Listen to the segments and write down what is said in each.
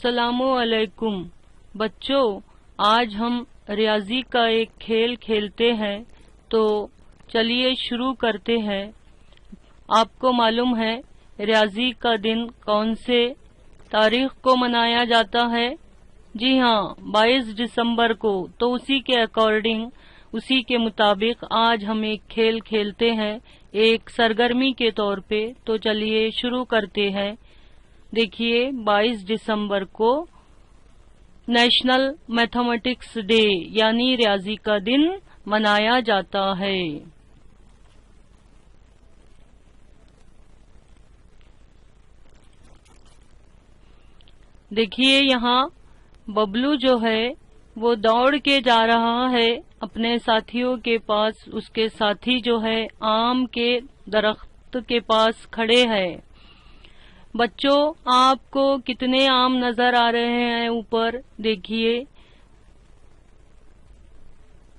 अस्सलामुअलैकुम बच्चों, आज हम रियाजी का एक खेल खेलते हैं। तो चलिए शुरू करते हैं। आपको मालूम है रियाजी का दिन कौन से तारीख को मनाया जाता है? जी हाँ, 22 दिसंबर को। तो उसी के अकॉर्डिंग, उसी के मुताबिक आज हम एक खेल खेलते हैं, एक सरगर्मी के तौर पे। तो चलिए शुरू करते हैं। देखिए, 22 दिसंबर को नेशनल मैथमेटिक्स डे यानी रियाजी का दिन मनाया जाता है। देखिए, यहाँ बबलू जो है वो दौड़ के जा रहा है अपने साथियों के पास। उसके साथी जो है आम के दरख्त के पास खड़े हैं। बच्चों, आपको कितने आम नजर आ रहे हैं ऊपर? देखिए,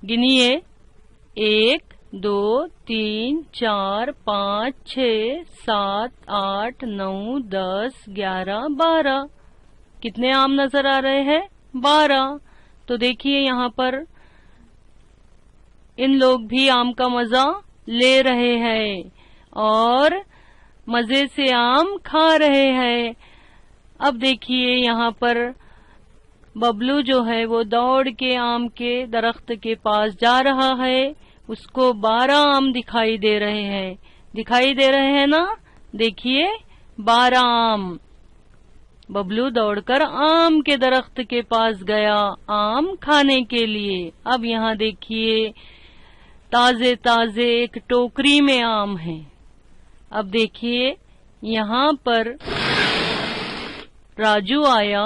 गिनिए। 1 2 3 4 5 6 7 8 9 10 11 12। कितने आम नजर आ रहे हैं? 12। तो देखिए, यहाँ पर इन लोग भी आम का मजा ले रहे हैं और मजे से आम खा रहे हैं। अब देखिए, यहाँ पर बबलू जो है वो दौड़ के आम के दरख्त के पास जा रहा है। उसको 12 आम दिखाई दे रहे हैं। दिखाई दे रहे हैं ना? देखिए, 12 आम। बबलू दौड़कर आम के दरख्त के पास गया आम खाने के लिए। अब यहाँ देखिए, ताजे ताजे एक टोकरी में आम है। अब देखिए, यहाँ पर राजू आया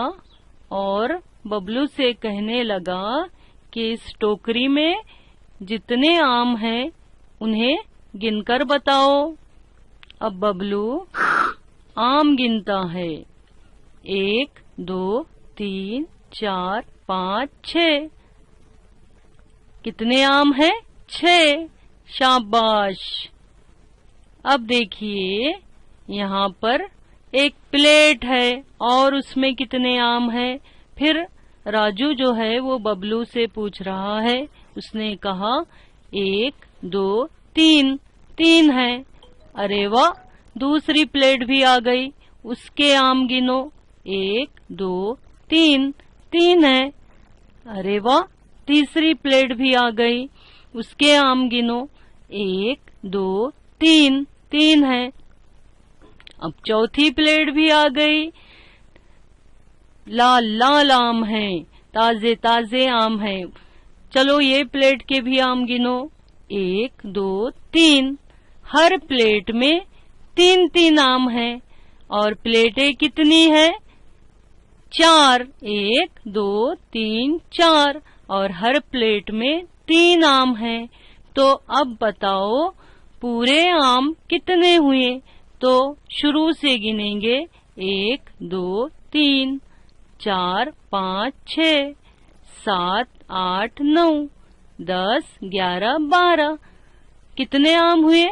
और बबलू से कहने लगा कि इस टोकरी में जितने आम हैं उन्हें गिनकर बताओ। अब बबलू आम गिनता है। 1 2 3 4 5 6। कितने आम हैं? 6। शाबाश। अब देखिए, यहाँ पर एक प्लेट है और उसमें कितने आम हैं? फिर राजू जो है वो बबलू से पूछ रहा है। उसने कहा 1 2 3। 3 है। अरे वाह, दूसरी प्लेट भी आ गई। उसके आम गिनो। 1 2 3। 3 है। अरे वाह, तीसरी प्लेट भी आ गई। उसके आम गिनो। 1 2 3। 3 है। अब चौथी प्लेट भी आ गई। लाल लाल आम है, ताजे ताजे आम है। चलो ये प्लेट के भी आम गिनो। 1 2 3। हर प्लेट में 3 3 आम है। और प्लेटें कितनी है? 4। 1 2 3 4। और हर प्लेट में 3 आम है। तो अब बताओ पूरे आम कितने हुए? तो शुरू से गिनेंगे। 1 2 3 4 5 6 7 8 9 10 11 12। कितने आम हुए?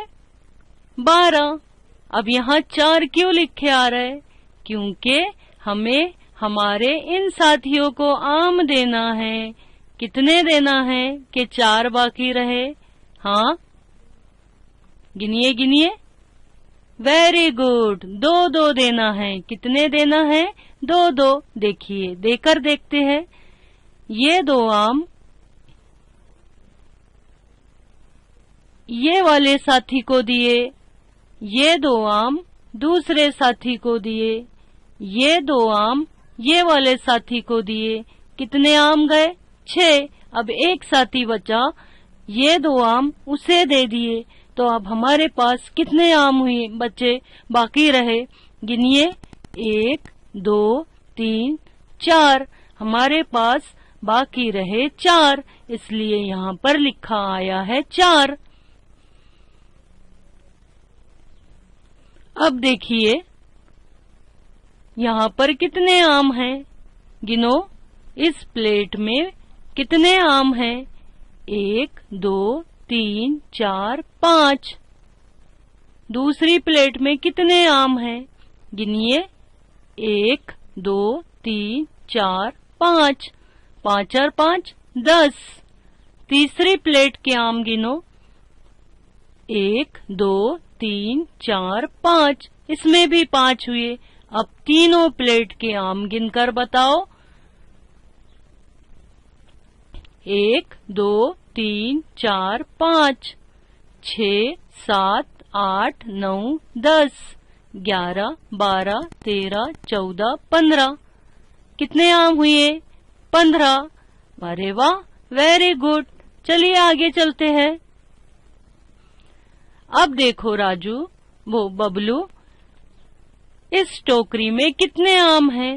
12। अब यहाँ 4 क्यों लिखे आ रहे? क्योंकि हमें हमारे इन साथियों को आम देना है। कितने देना है कि 4 बाकी रहे? हाँ, गिनिए गिनिए। Very good. 2 2 देना है। कितने देना है? 2 2। देखिए, देकर देखते हैं। ये 2 आम ये वाले साथी को दिए। ये 2 आम दूसरे साथी को दिए। ये 2 आम ये वाले साथी को दिए। कितने आम गए? 6। अब एक साथी बचा, ये 2 आम उसे दे दिए। तो अब हमारे पास कितने आम हुए बच्चे बाकी रहे? गिनिए। 1 2 3 4। हमारे पास बाकी रहे 4, इसलिए यहाँ पर लिखा आया है 4। अब देखिए, यहाँ पर कितने आम हैं? गिनो। इस प्लेट में कितने आम हैं? 1 2 3 4 5। दूसरी प्लेट में कितने आम हैं? गिनिए। 1 2 3 4 5, 5 और 5 10। तीसरी प्लेट के आम गिनो। 1 2 3 4 5, इसमें भी 5 हुए। अब तीनों प्लेट के आम गिनकर बताओ। 1 2 3 4 5, 6 7 8 9 10 11 12 13 14 15। कितने आम हुए? 15। अरे वाह, वेरी गुड। चलिए आगे चलते हैं। अब देखो राजू, वो बबलू, इस टोकरी में कितने आम हैं?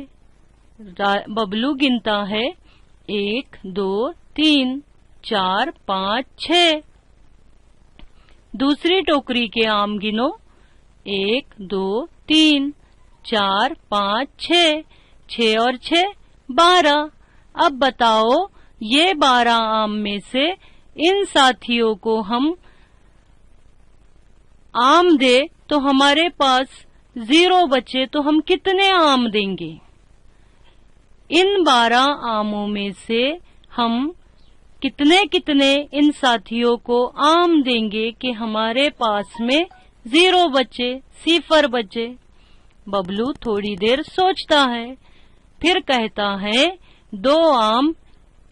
बबलू गिनता है 1 2 3 4 5 6। दूसरी टोकरी के आम गिनो। 1 2 3 4 5 6, 6 और 6 12। अब बताओ, ये 12 आम में से इन साथियों को हम आम दे तो हमारे पास 0 बचे, तो हम कितने आम देंगे? इन 12 आमों में से हम कितने कितने इन साथियों को आम देंगे कि हमारे पास में 0 बचे, 0 बचे? बबलू थोड़ी देर सोचता है, फिर कहता है 2 आम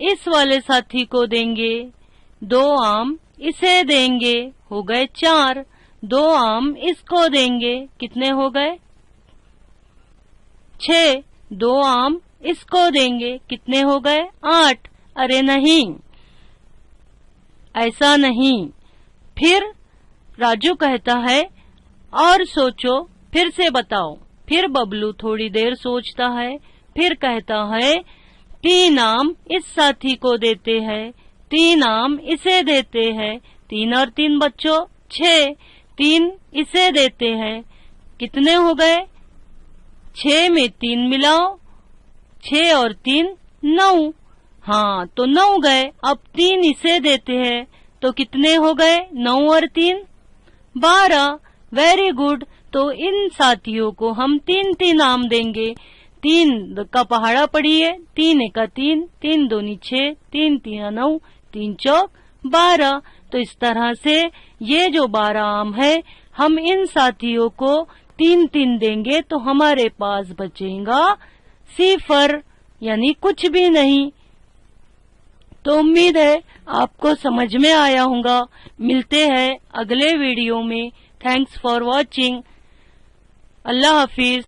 इस वाले साथी को देंगे, 2 आम इसे देंगे, हो गए 4। 2 आम इसको देंगे, कितने हो गए? 6। 2 आम इसको देंगे, कितने हो गए? 8। अरे नहीं, ऐसा नहीं। फिर राजू कहता है और सोचो, फिर से बताओ। फिर बबलू थोड़ी देर सोचता है, फिर कहता है 3 आम इस साथी को देते हैं, 3 आम इसे देते हैं, 3 और 3 बच्चों 6, 3 इसे देते हैं, कितने हो गए? 6 में 3 मिलाओ, 6 और 3 9। हाँ, तो 9 गए। अब 3 इसे देते हैं, तो कितने हो गए? 9 और 3 12। Very good. तो इन साथियों को हम 3 आम देंगे। 3 का पहाड़ा पढ़िए, 3 1 3, 3 2 6, 3 3 9, 3 चौक 12। तो इस तरह से ये जो 12 आम है, हम इन साथियों को 3 देंगे तो हमारे पास बचेगा 0, यानी कुछ भी नहीं। तो उम्मीद है आपको समझ में आया होगा। मिलते हैं अगले वीडियो में। Thanks for watching. Allah Hafiz.